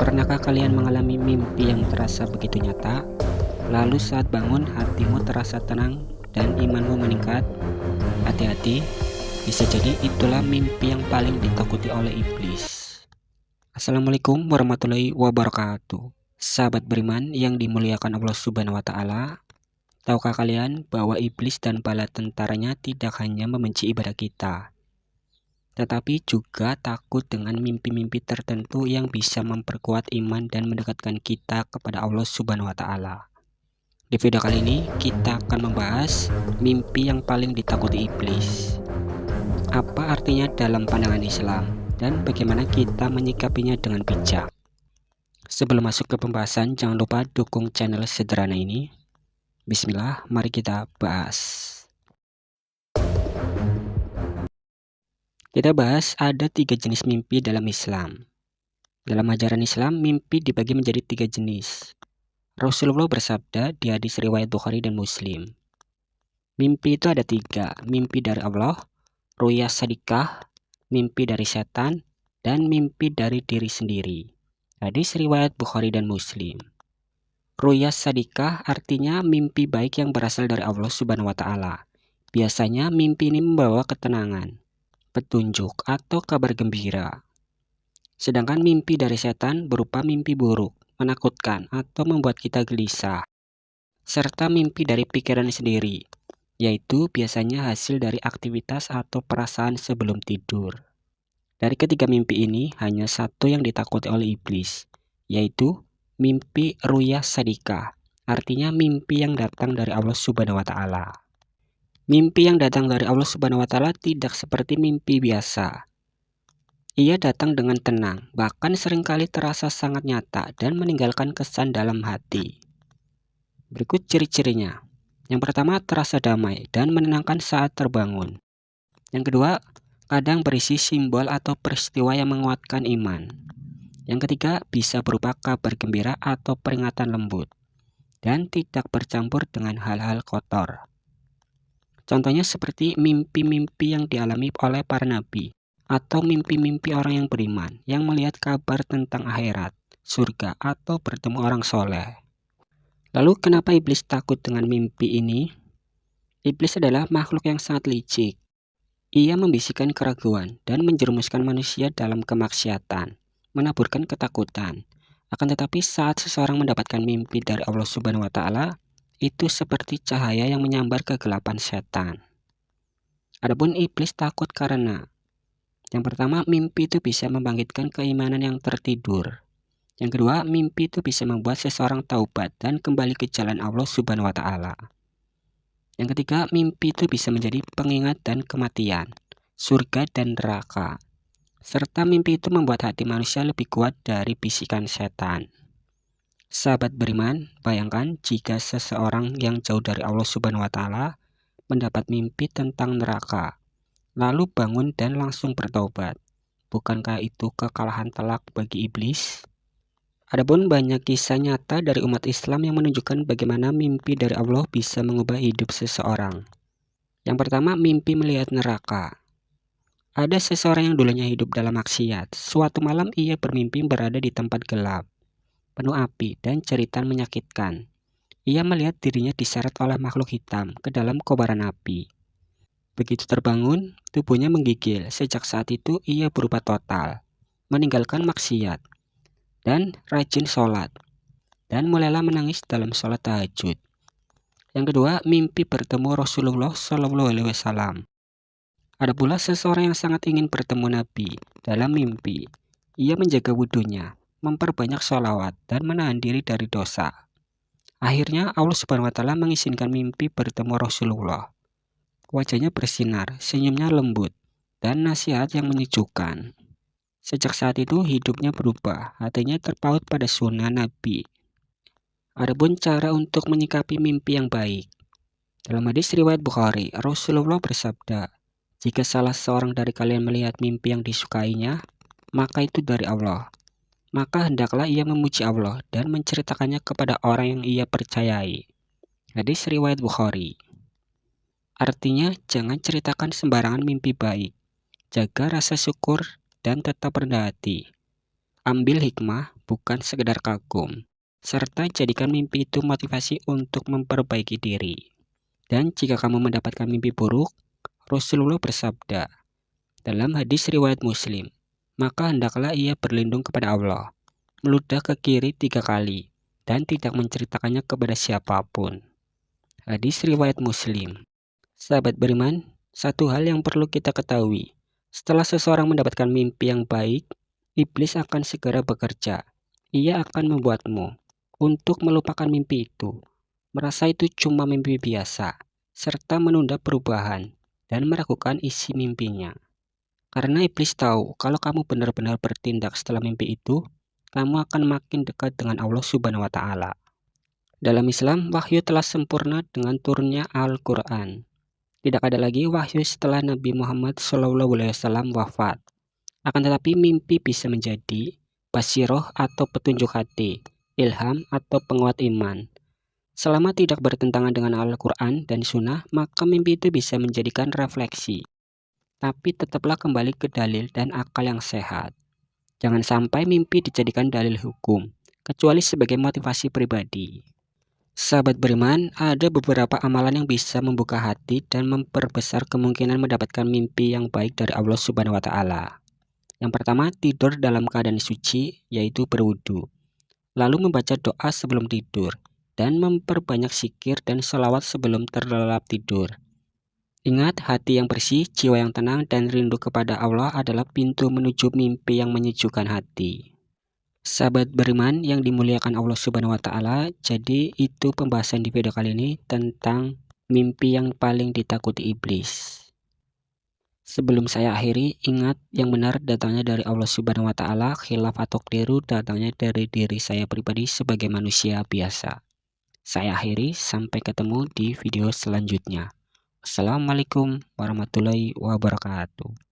Pernahkah kalian mengalami mimpi yang terasa begitu nyata, lalu saat bangun hatimu terasa tenang dan imanmu meningkat? Hati-hati, bisa jadi itulah mimpi yang paling ditakuti oleh iblis. Assalamualaikum warahmatullahi wabarakatuh. Sahabat beriman yang dimuliakan Allah Subhanahu wa Ta'ala, tahukah kalian bahwa iblis dan bala tentaranya tidak hanya membenci ibadah kita, tetapi juga takut dengan mimpi-mimpi tertentu yang bisa memperkuat iman dan mendekatkan kita kepada Allah Subhanahu wa Ta'ala. Di video kali ini kita akan membahas mimpi yang paling ditakuti iblis. Apa artinya dalam pandangan Islam dan bagaimana kita menyikapinya dengan bijak. Sebelum masuk ke pembahasan, jangan lupa dukung channel sederhana ini. Bismillah, mari kita bahas. Kita bahas ada 3 jenis mimpi dalam Islam. Dalam ajaran Islam, mimpi dibagi menjadi 3 jenis. Rasulullah bersabda di hadis riwayat Bukhari dan Muslim. Mimpi itu ada 3, mimpi dari Allah, ruya sadikah, mimpi dari setan, dan mimpi dari diri sendiri. Hadis riwayat Bukhari dan Muslim. Ruya sadikah artinya mimpi baik yang berasal dari Allah Subhanahu wa Ta'ala. Biasanya mimpi ini membawa ketenangan, petunjuk, atau kabar gembira. Sedangkan mimpi dari setan berupa mimpi buruk, menakutkan, atau membuat kita gelisah. Serta mimpi dari pikiran sendiri, yaitu biasanya hasil dari aktivitas atau perasaan sebelum tidur. Dari ketiga mimpi ini, hanya satu yang ditakuti oleh iblis, yaitu mimpi ruya sadikah, artinya mimpi yang datang dari Allah Subhanahu wa Ta'ala. Mimpi yang datang dari Allah Subhanahu wa Ta'ala tidak seperti mimpi biasa. Ia datang dengan tenang, bahkan seringkali terasa sangat nyata dan meninggalkan kesan dalam hati. Berikut ciri-cirinya. Yang pertama, terasa damai dan menenangkan saat terbangun. Yang kedua, kadang berisi simbol atau peristiwa yang menguatkan iman. Yang ketiga, bisa berupa kabar gembira atau peringatan lembut, dan tidak bercampur dengan hal-hal kotor. Contohnya seperti mimpi-mimpi yang dialami oleh para nabi, atau mimpi-mimpi orang yang beriman, yang melihat kabar tentang akhirat, surga, atau bertemu orang soleh. Lalu kenapa iblis takut dengan mimpi ini? Iblis adalah makhluk yang sangat licik. Ia membisikkan keraguan dan menjerumuskan manusia dalam kemaksiatan, menaburkan ketakutan. Akan tetapi saat seseorang mendapatkan mimpi dari Allah Subhanahu wa Ta'ala, itu seperti cahaya yang menyambar kegelapan setan. Adapun iblis takut karena yang pertama, mimpi itu bisa membangkitkan keimanan yang tertidur. Yang kedua, mimpi itu bisa membuat seseorang taubat dan kembali ke jalan Allah Subhanahu wa Ta'ala. Yang ketiga, mimpi itu bisa menjadi pengingat dan kematian, surga dan neraka. Serta mimpi itu membuat hati manusia lebih kuat dari bisikan setan. Sahabat beriman, bayangkan jika seseorang yang jauh dari Allah Subhanahu wa Ta'ala mendapat mimpi tentang neraka, lalu bangun dan langsung bertaubat. Bukankah itu kekalahan telak bagi iblis? Adapun banyak kisah nyata dari umat Islam yang menunjukkan bagaimana mimpi dari Allah bisa mengubah hidup seseorang. Yang pertama, mimpi melihat neraka. Ada seseorang yang dulunya hidup dalam maksiat. Suatu malam ia bermimpi berada di tempat gelap, penuh api dan jeritan menyakitkan. Ia melihat dirinya diseret oleh makhluk hitam ke dalam kobaran api. Begitu terbangun, tubuhnya menggigil. Sejak saat itu ia berubah total, meninggalkan maksiat dan rajin sholat, dan mulailah menangis dalam sholat tahajud. Yang kedua, mimpi bertemu Rasulullah SAW. Ada pula seseorang yang sangat ingin bertemu Nabi. Dalam mimpi, ia menjaga wudhunya, memperbanyak sholawat, dan menahan diri dari dosa. Akhirnya Allah Subhanahu wa Ta'ala mengizinkan mimpi bertemu Rasulullah. Wajahnya bersinar, senyumnya lembut, dan nasihat yang menyejukkan. Sejak saat itu hidupnya berubah, hatinya terpaut pada sunnah Nabi. Adapun cara untuk menyikapi mimpi yang baik. Dalam hadis riwayat Bukhari, Rasulullah bersabda, jika salah seorang dari kalian melihat mimpi yang disukainya, maka itu dari Allah. Maka hendaklah ia memuji Allah dan menceritakannya kepada orang yang ia percayai. Hadis riwayat Bukhari. Artinya, jangan ceritakan sembarangan mimpi baik. Jaga rasa syukur dan tetap rendah hati. Ambil hikmah, bukan sekedar kagum. Serta jadikan mimpi itu motivasi untuk memperbaiki diri. Dan jika kamu mendapatkan mimpi buruk, Rasulullah bersabda dalam hadis riwayat Muslim, maka hendaklah ia berlindung kepada Allah, meludah ke kiri 3 kali, dan tidak menceritakannya kepada siapapun. Hadis riwayat Muslim. Sahabat beriman, satu hal yang perlu kita ketahui, setelah seseorang mendapatkan mimpi yang baik, iblis akan segera bekerja. Ia akan membuatmu untuk melupakan mimpi itu, merasa itu cuma mimpi biasa, serta menunda perubahan dan meragukan isi mimpinya. Karena iblis tahu kalau kamu benar-benar bertindak setelah mimpi itu, kamu akan makin dekat dengan Allah Subhanahu wa Ta'ala. Dalam Islam, wahyu telah sempurna dengan turunnya Al-Quran. Tidak ada lagi wahyu setelah Nabi Muhammad SAW wafat. Akan tetapi mimpi bisa menjadi basiroh atau petunjuk hati, ilham atau penguat iman. Selama tidak bertentangan dengan Al-Quran dan Sunnah, maka mimpi itu bisa menjadikan refleksi. Tapi tetaplah kembali ke dalil dan akal yang sehat. Jangan sampai mimpi dijadikan dalil hukum, kecuali sebagai motivasi pribadi. Sahabat beriman, ada beberapa amalan yang bisa membuka hati dan memperbesar kemungkinan mendapatkan mimpi yang baik dari Allah Subhanahu wa Ta'ala. Yang pertama, tidur dalam keadaan suci, yaitu berwudu. Lalu membaca doa sebelum tidur, dan memperbanyak zikir dan sholawat sebelum terlelap tidur. Ingat, hati yang bersih, jiwa yang tenang, dan rindu kepada Allah adalah pintu menuju mimpi yang menyejukkan hati. Sahabat beriman yang dimuliakan Allah Subhanahu wa Ta'ala, jadi itu pembahasan di video kali ini tentang mimpi yang paling ditakuti iblis. Sebelum saya akhiri, ingat yang benar datangnya dari Allah Subhanahu wa Ta'ala, khilaf atau keliru datangnya dari diri saya pribadi sebagai manusia biasa. Saya akhiri, sampai ketemu di video selanjutnya. Assalamualaikum warahmatullahi wabarakatuh.